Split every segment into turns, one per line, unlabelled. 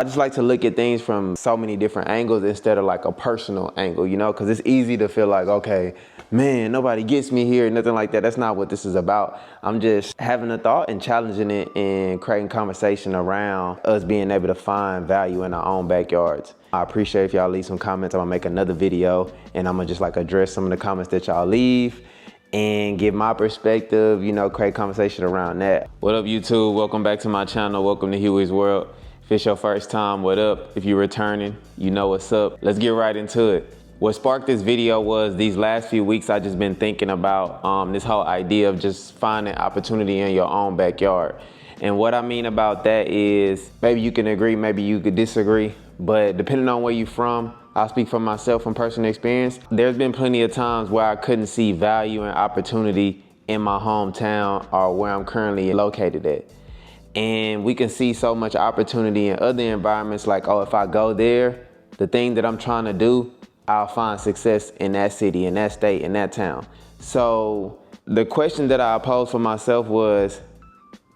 I just like to look at things from so many different angles instead of like a personal angle, you know, because it's easy to feel like, okay, man, nobody gets me here, nothing like that. That's not what this is about. I'm just having a thought and challenging it and creating conversation around us being able to find value in our own backyards. I appreciate if y'all leave some comments. I'm gonna make another video and I'm gonna just like address some of the comments that y'all leave and give my perspective, you know, create conversation around that. What up, YouTube? Welcome back to my channel. Welcome to Huey's World. If it's your first time, what up? If you're returning, you know what's up. Let's get right into it. What sparked this video was these last few weeks, I just been thinking about this whole idea of just finding opportunity in your own backyard. And what I mean about that is, maybe you can agree, maybe you could disagree, but depending on where you're from, I'll speak for myself from personal experience. There's been plenty of times where I couldn't see value and opportunity in my hometown or where I'm currently located at. And we can see so much opportunity in other environments like, oh, if I go there, the thing that I'm trying to do, I'll find success in that city, in that state, in that town. So the question that I posed for myself was,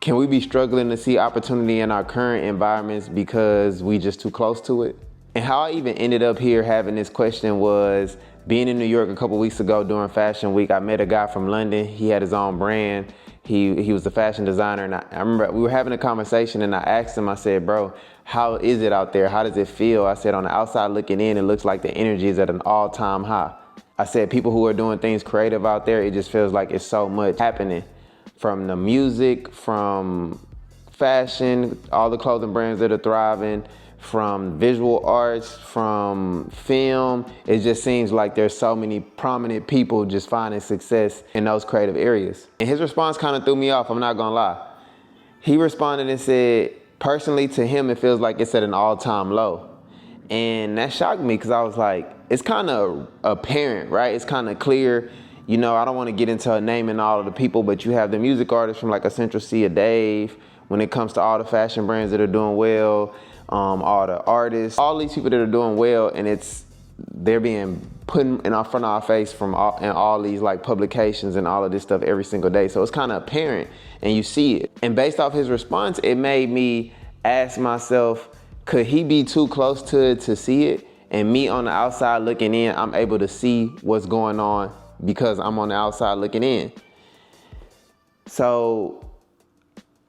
can we be struggling to see opportunity in our current environments because we just too close to it? And how I even ended up here having this question was being in New York a couple weeks ago during Fashion Week. I met a guy from London. He had his own brand. He was a fashion designer, and I remember we were having a conversation and I asked him, I said, bro, how is it out there? How does it feel? I said, on the outside looking in, it looks like the energy is at an all-time high. I said, people who are doing things creative out there, it just feels like it's so much happening. From the music, from fashion, all the clothing brands that are thriving, from visual arts, from film. It just seems like there's so many prominent people just finding success in those creative areas. And his response kind of threw me off, I'm not gonna lie. He responded and said, personally to him, it feels like it's at an all-time low. And that shocked me because I was like, it's kind of apparent, right? It's kind of clear. You know, I don't want to get into naming all of the people, but you have the music artists from like a Central C, a Dave, when it comes to all the fashion brands that are doing well, all the artists, all these people that are doing well, and they're being put in front of our face from all these like publications and all of this stuff every single day. So it's kind of apparent and you see it. And based off his response, it made me ask myself, could he be too close to it to see it? And me on the outside looking in, I'm able to see what's going on because I'm on the outside looking in. So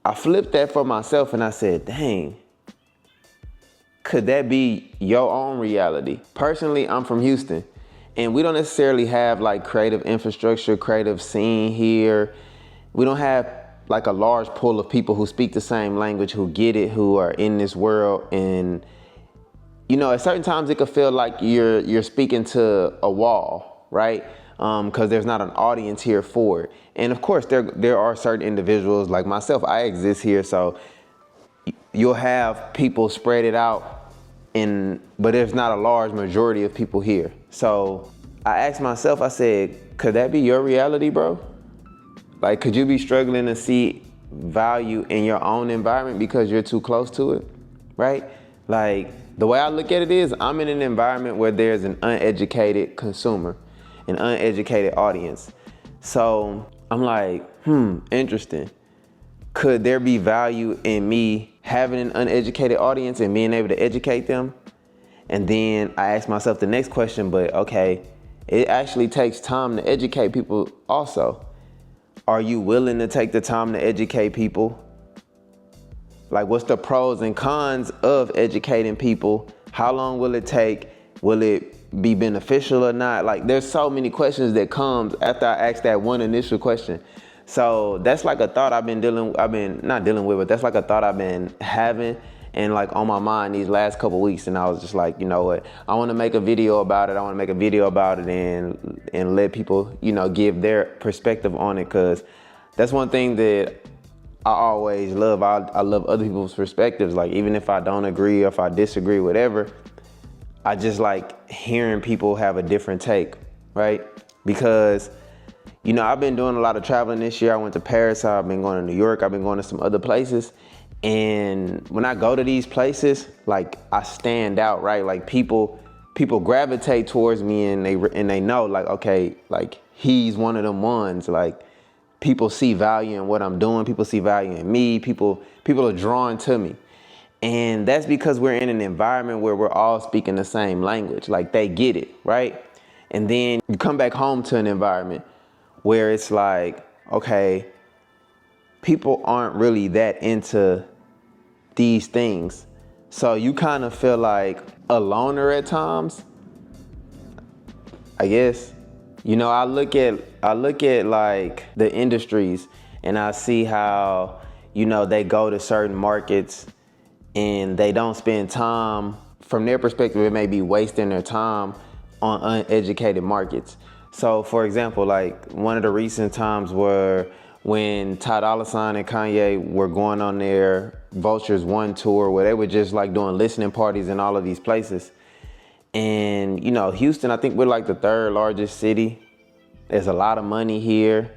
I flipped that for myself and I said, dang, could that be your own reality? Personally, I'm from Houston and we don't necessarily have like creative infrastructure, creative scene here. We don't have like a large pool of people who speak the same language, who get it, who are in this world. And you know, at certain times it could feel like you're speaking to a wall, right? Because there's not an audience here for it. And of course, there are certain individuals like myself, I exist here, so you'll have people spread it out, but there's not a large majority of people here. So I asked myself, I said, could that be your reality, bro? Like, could you be struggling to see value in your own environment because you're too close to it, right? Like, the way I look at it is, I'm in an environment where there's an uneducated consumer, an uneducated audience. So I'm like, interesting. Could there be value in me having an uneducated audience and being able to educate them? And then I asked myself the next question, but okay, it actually takes time to educate people also. Are you willing to take the time to educate people? Like, what's the pros and cons of educating people? How long will it take? Will it be beneficial or not? Like, there's so many questions that comes after I asked that one initial question. So that's like a thought but that's like a thought I've been having and like on my mind these last couple weeks. And I was just like, you know what? I want to make a video about it. I want to make a video about it and let people, you know, give their perspective on it. Cause that's one thing that I always love. I love other people's perspectives. Like, even if I don't agree or if I disagree, whatever, I just like hearing people have a different take, right? Because, you know, I've been doing a lot of traveling this year. I went to Paris, I've been going to New York, I've been going to some other places. And when I go to these places, like, I stand out, right? Like, people gravitate towards me and they know, like, okay, like, he's one of them ones. Like, people see value in what I'm doing. People see value in me. People are drawn to me. And that's because we're in an environment where we're all speaking the same language. Like, they get it, right? And then you come back home to an environment where it's like, okay, people aren't really that into these things. So you kind of feel like a loner at times, I guess. You know, I look at like the industries, and I see how, you know, they go to certain markets and they don't spend time. From their perspective, it may be wasting their time on uneducated markets. So for example, like one of the recent times were when Ty Dolla $ign and Kanye were going on their Vultures One tour, where they were just like doing listening parties in all of these places. And, you know, Houston, I think we're like the third largest city. There's a lot of money here.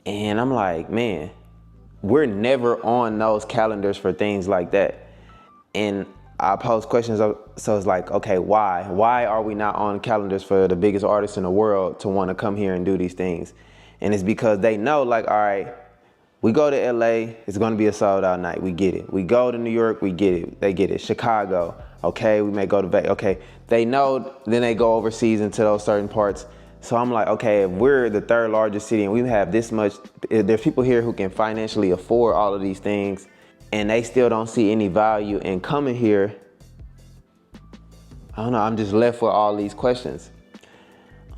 And I'm like, man, we're never on those calendars for things like that. And I pose questions, so it's like, okay, why? Why are we not on calendars for the biggest artists in the world to want to come here and do these things? And it's because they know, like, all right, we go to LA, it's gonna be a sold out night, we get it. We go to New York, we get it, they get it. Chicago, okay, we may go to Vegas, okay. They know, then they go overseas into those certain parts. So I'm like, okay, if we're the third largest city and we have this much, there's people here who can financially afford all of these things, and they still don't see any value in coming here. I don't know, I'm just left with all these questions.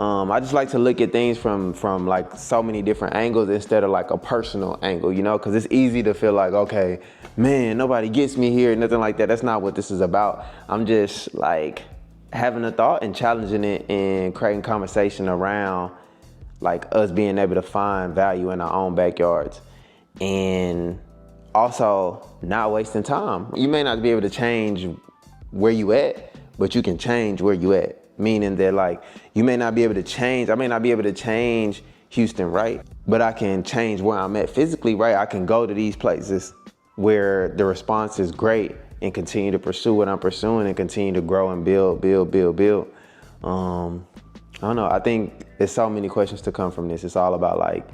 I just like to look at things from like so many different angles instead of like a personal angle, you know, because it's easy to feel like, okay, man, nobody gets me here, nothing like that. That's not what this is about. I'm just like having a thought and challenging it and creating conversation around like us being able to find value in our own backyards, and also not wasting time. You may not be able to change where you at, but you can change where you at. Meaning that, like, you may not be able to change, I may not be able to change Houston, right? But I can change where I'm at physically, right? I can go to these places where the response is great and continue to pursue what I'm pursuing and continue to grow and build. I don't know, I think there's so many questions to come from this. It's all about, like,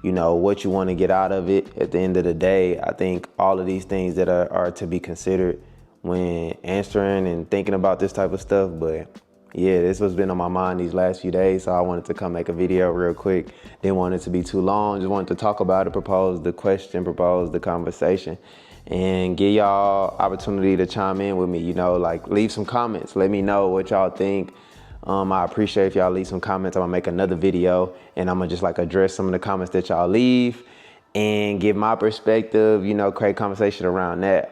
you know, what you want to get out of it. At the end of the day, I think all of these things that are to be considered when answering and thinking about this type of stuff. But yeah, this has been on my mind these last few days, so I wanted to come make a video real quick. Didn't want it to be too long, just wanted to talk about it, propose the question, propose the conversation, and give y'all opportunity to chime in with me, you know, like leave some comments, let me know what y'all think. I appreciate if y'all leave some comments. I'm gonna make another video and I'm gonna just like address some of the comments that y'all leave and give my perspective, you know, create conversation around that.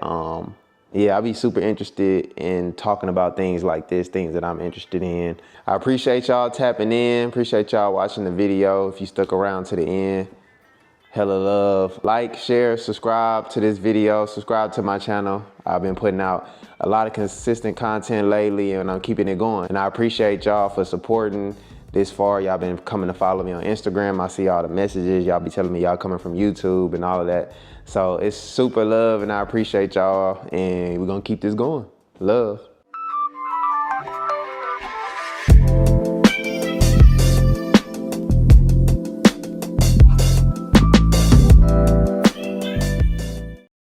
Yeah, I'll be super interested in talking about things like this, things that I'm interested in. I appreciate y'all tapping in. Appreciate y'all watching the video. If you stuck around to the end, hella love. Like, share, subscribe to this video, subscribe to my channel. I've been putting out a lot of consistent content lately and I'm keeping it going. And I appreciate y'all for supporting this far. Y'all been coming to follow me on Instagram. I see all the messages. Y'all be telling me y'all coming from YouTube and all of that. So it's super love and I appreciate y'all, and we're gonna keep this going. Love.